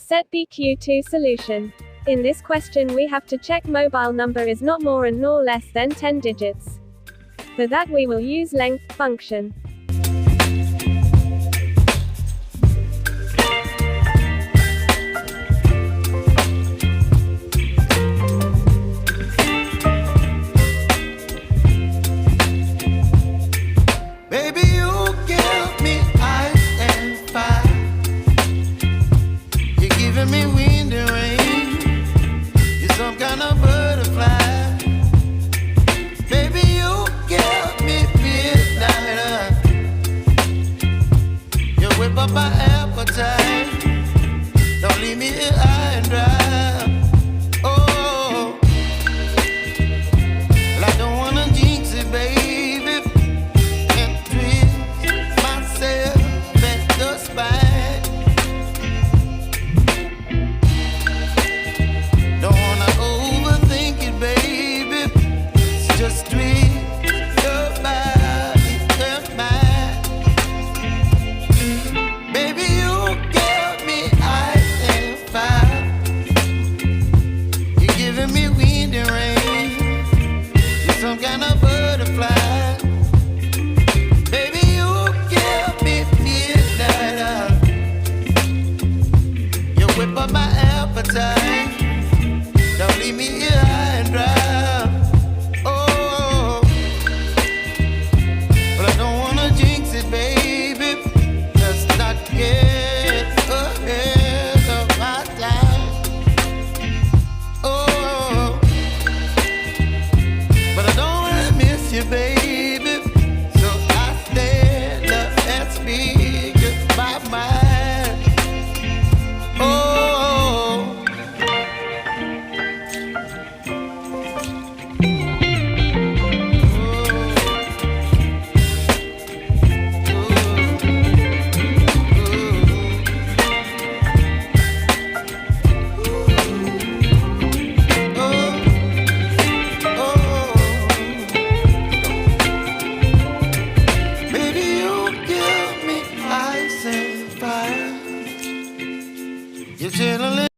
Set B Q.2 solution. In this question we have to check mobile number is not more and nor less than 10 digits. For that we will use length function. Baby, you give me ice and fire. You're giving me wind and rain. You're some kind of butterfly. Baby, you give me midnight. You whip up my appetite. Don't leave me here high and dry. Oh, well, I don't wanna jinx it, baby. Some kind of butterfly. Baby, you give me midnight. You whip up my appetite. Don't leave me here high and dry. Oh, but I don't wanna jinx it, baby. Let's not get ahead of my time. Oh, you, baby, so I stand up and speak my mind. Oh, you're chilling.